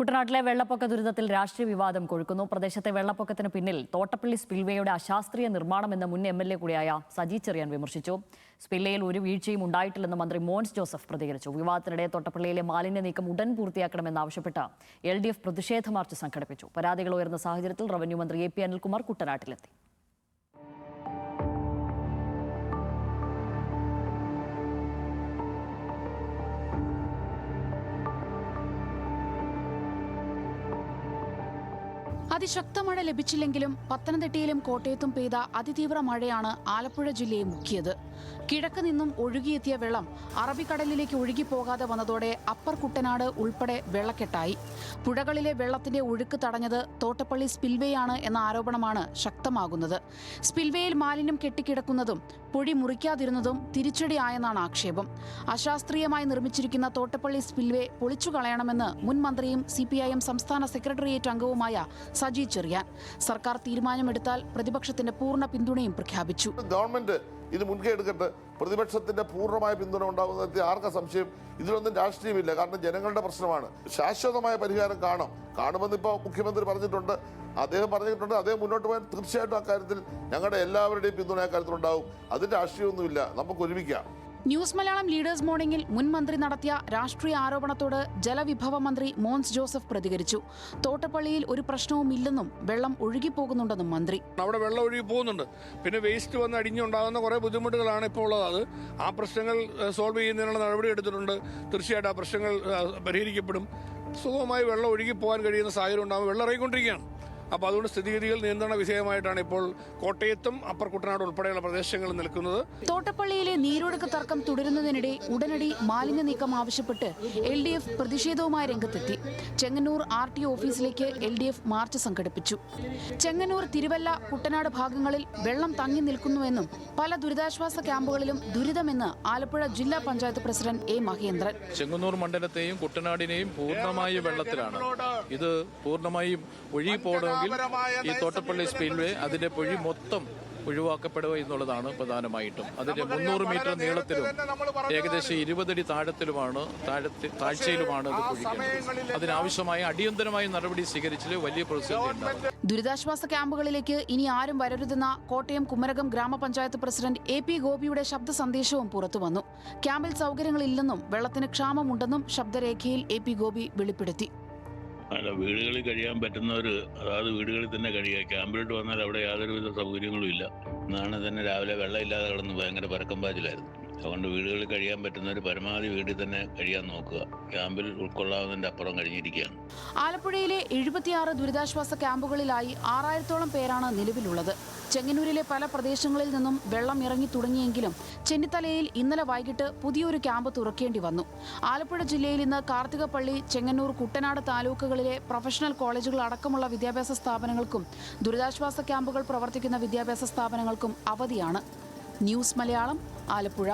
കുട്ടനാട്ടിലെ വെള്ളപ്പൊക്ക ദുരിതത്തിൽ രാഷ്ട്രീയ വിവാദം കൊഴുക്കുന്നു. പ്രദേശത്തെ വെള്ളപ്പൊക്കത്തിന് പിന്നിൽ തോട്ടപ്പള്ളി സ്പിൽവേയുടെ അശാസ്ത്രീയ നിർമ്മാണമെന്ന് മുൻ MLA കൂടിയായ സജി ചെറിയാൻ വിമർശിച്ചു. സ്പിൽവേയിൽ ഒരു വീഴ്ചയും ഉണ്ടായിട്ടില്ലെന്ന് മന്ത്രി മോൻസ് ജോസഫ് പ്രതികരിച്ചു. വിവാദത്തിനിടെ തോട്ടപ്പള്ളിയിലെ മാലിന്യ നീക്കം ഉടൻ പൂർത്തിയാക്കണമെന്നാവശ്യപ്പെട്ട് LDF പ്രതിഷേധ മാർച്ച് സംഘടിപ്പിച്ചു. പരാതികൾ ഉയർന്ന സാഹചര്യത്തിൽ റവന്യൂ മന്ത്രി AP അനിൽകുമാർ കുട്ടനാട്ടിലെത്തി. അതിശക്ത മഴ ലഭിച്ചില്ലെങ്കിലും പത്തനംതിട്ടയിലും കോട്ടയത്തും പെയ്ത അതിതീവ്ര മഴയാണ് ആലപ്പുഴ ജില്ലയെ മുക്കിയത്. കിഴക്ക് നിന്നും ഒഴുകിയെത്തിയ വെള്ളം അറബിക്കടലിലേക്ക് ഒഴുകിപ്പോകാതെ വന്നതോടെ അപ്പർ കുട്ടനാട് ഉൾപ്പെടെ വെള്ളക്കെട്ടായി. പുഴകളിലെ വെള്ളത്തിന്റെ ഒഴുക്ക് തടഞ്ഞത് തോട്ടപ്പള്ളി സ്പിൽവേയാണ് എന്ന ആരോപണമാണ് ശക്തമാകുന്നത്. സ്പിൽവേയിൽ മാലിന്യം കെട്ടിക്കിടക്കുന്നതും പൊഴി മുറിക്കാതിരുന്നതും തിരിച്ചടിയായെന്നാണ് ആക്ഷേപം. അശാസ്ത്രീയമായി നിർമ്മിച്ചിരിക്കുന്ന തോട്ടപ്പള്ളി സ്പിൽവേ പൊളിച്ചു കളയണമെന്ന് മുൻ മന്ത്രിയും CPIM സംസ്ഥാന സെക്രട്ടേറിയറ്റ് അംഗവുമായ സജി ചെറിയാൻ. സർക്കാർ തീരുമാനമെടുത്താൽ പ്രതിപക്ഷത്തിന്റെ പൂർണ്ണ പിന്തുണയും പ്രഖ്യാപിച്ചു. ഗവൺമെന്റ് ഇത് മുൻകൈ എടുക്കട്ടെ. പ്രതിപക്ഷത്തിന്റെ പൂർണ്ണമായ പിന്തുണ ഉണ്ടാകുന്നതിൽ ആർക്കാ സംശയം? ഇതിലൊന്നും രാഷ്ട്രീയമില്ല. കാരണം ജനങ്ങളുടെ പ്രശ്നമാണ്. ശാശ്വതമായ പരിഹാരം കാണുമെന്ന് ഇപ്പോൾ മുഖ്യമന്ത്രി പറഞ്ഞിട്ടുണ്ട്. അദ്ദേഹം മുന്നോട്ട് പോകാൻ തീർച്ചയായിട്ടും അക്കാര്യത്തിൽ ഞങ്ങളുടെ എല്ലാവരുടെയും പിന്തുണ അക്കാര്യത്തിൽ ഉണ്ടാവും. അതിന് രാഷ്ട്രീയമൊന്നുമില്ല. നമുക്ക് ഒരുമിക്കാം. ന്യൂസ് മലയാളം ലീഡേഴ്സ് മോർണിംഗിൽ മുൻ മന്ത്രി നടത്തിയ രാഷ്ട്രീയ ആരോപണത്തോട് ജലവിഭവ മന്ത്രി മോൻസ് ജോസഫ് പ്രതികരിച്ചു. തോട്ടപ്പള്ളിയിൽ ഒരു പ്രശ്നവും ഇല്ലെന്നും വെള്ളം ഒഴുകിപ്പോകുന്നുണ്ടെന്നും മന്ത്രി. അവിടെ വെള്ളം ഒഴുകി പോകുന്നുണ്ട്. പിന്നെ വേസ്റ്റ് വന്ന് അടിഞ്ഞുണ്ടാകുന്ന കുറേ ബുദ്ധിമുട്ടുകളാണ് ഇപ്പോൾ ഉള്ളത്. ആ പ്രശ്നങ്ങൾ സോൾവ് ചെയ്യുന്നതിനുള്ള നടപടി എടുത്തിട്ടുണ്ട്. തീർച്ചയായിട്ടും ആ പ്രശ്നങ്ങൾ പരിഹരിക്കപ്പെടും. സുഗമമായി വെള്ളം ഒഴുകി പോകാൻ കഴിയുന്ന സാഹചര്യം ഉണ്ടാകും. വെള്ളം ഇറങ്ങിക്കൊണ്ടിരിക്കുകയാണ്. അപ്പോൾ അതുകൊണ്ട് സ്ഥിതിഗതികൾ നിയന്ത്രണ വിധേയമായിട്ടാണ് ഇപ്പോൾ കോട്ടയത്തും അപ്പർ കുട്ടനാട് ഉൾപ്പെടെയുള്ള പ്രദേശങ്ങളിൽ നിൽക്കുന്നത്. തോട്ടപ്പള്ളിയിലെ നീരൊഴുക്ക് തർക്കം തുടരുന്നതിനിടെ ഉടനടി മാലിന്യ നീക്കം ആവശ്യപ്പെട്ട് LDF പ്രതിഷേധവുമായി രംഗത്തെത്തി. ചെങ്ങന്നൂർ RTO ഓഫീസിലേക്ക് LDF മാർച്ച് സംഘടിപ്പിച്ചു. ചെങ്ങന്നൂർ, തിരുവല്ല, കുട്ടനാട് ഭാഗങ്ങളിൽ വെള്ളം തങ്ങി നിൽക്കുന്നുവെന്നും പല ദുരിതാശ്വാസ ക്യാമ്പുകളിലും ദുരിതമെന്ന് ആലപ്പുഴ ജില്ലാ പഞ്ചായത്ത് പ്രസിഡന്റ് A മഹേന്ദ്രൻ. ചെങ്ങന്നൂർ മണ്ഡലത്തെയും കുട്ടനാടിനെയും പൂർണ്ണമായി വെള്ളത്തിലാണ്. ഇത് പൂർണ്ണമായും ഒഴുകിപ്പോകണം. ഈ തോട്ടപ്പള്ളി സ്പിൽവേ അതിന്റെ പൊഴി മൊത്തം ഒഴിവാക്കപ്പെടുക എന്നുള്ളതാണ് പ്രധാനമായിട്ടും. അതിന്റെ 300 മീറ്റർ നീളത്തിലും ഏകദേശം 20 അടി താഴ്ചയിലുമാണ് ഇത് പൊഴിക്കുന്നത്. അതിനാവശ്യമായ അടിയന്തരമായ നടപടി സ്വീകരിച്ചതിൽ വലിയ പ്രതിസന്ധി ഉണ്ടാകും. ദുരിതാശ്വാസ ക്യാമ്പുകളിലേക്ക് ഇനി ആരും വരരുതെന്ന കോട്ടയം കുമരകം ഗ്രാമപഞ്ചായത്ത് പ്രസിഡന്റ് AP ഗോപിയുടെ ശബ്ദ സന്ദേശവും പുറത്തുവന്നു. ക്യാമ്പിൽ സൗകര്യങ്ങളില്ലെന്നും വെള്ളത്തിന് ക്ഷാമമുണ്ടെന്നും ശബ്ദരേഖയിൽ AP ഗോപി വെളിപ്പെടുത്തി. അല്ല, വീടുകളിൽ കഴിയാൻ പറ്റുന്നവർ അതായത് വീടുകളിൽ തന്നെ കഴിയുക. ക്യാമ്പിലോട്ട് വന്നാൽ അവിടെ യാതൊരുവിധ സൗകര്യങ്ങളും ഇല്ല. എന്നാണ് തന്നെ രാവിലെ വെള്ളമില്ലാതെ കിടന്ന് ഭയങ്കര പരക്കം പാച്ചിലായിരുന്നു. അതുകൊണ്ട് വീടുകളിൽ കഴിയാൻ പറ്റുന്നവർ പരമാവധി വീട്ടിൽ തന്നെ കഴിയാൻ നോക്കുക. ക്യാമ്പിൽ ഉൾക്കൊള്ളാവുന്നതിന്റെ അപ്പുറം കഴിഞ്ഞിരിക്കുകയാണ്. ആലപ്പുഴയിലെ 76 ദുരിതാശ്വാസ ക്യാമ്പുകളിലായി 6000-ഓളം പേരാണ് നിലവിലുള്ളത്. ചെങ്ങന്നൂരിലെ പല പ്രദേശങ്ങളിൽ നിന്നും വെള്ളം ഇറങ്ങി തുടങ്ങിയെങ്കിലും ചെന്നിത്തലയിൽ ഇന്നലെ വൈകിട്ട് പുതിയൊരു ക്യാമ്പ് തുറക്കേണ്ടി വന്നു. ആലപ്പുഴ ജില്ലയിൽ ഇന്ന് കാർത്തികപ്പള്ളി, ചെങ്ങന്നൂർ, കുട്ടനാട് താലൂക്കുകളിലെ പ്രൊഫഷണൽ കോളേജുകൾ അടക്കമുള്ള വിദ്യാഭ്യാസ സ്ഥാപനങ്ങൾക്കും ദുരിതാശ്വാസ ക്യാമ്പുകൾ പ്രവർത്തിക്കുന്ന വിദ്യാഭ്യാസ സ്ഥാപനങ്ങൾക്കും അവധിയാണ്. ന്യൂസ് മലയാളം, ആലപ്പുഴ.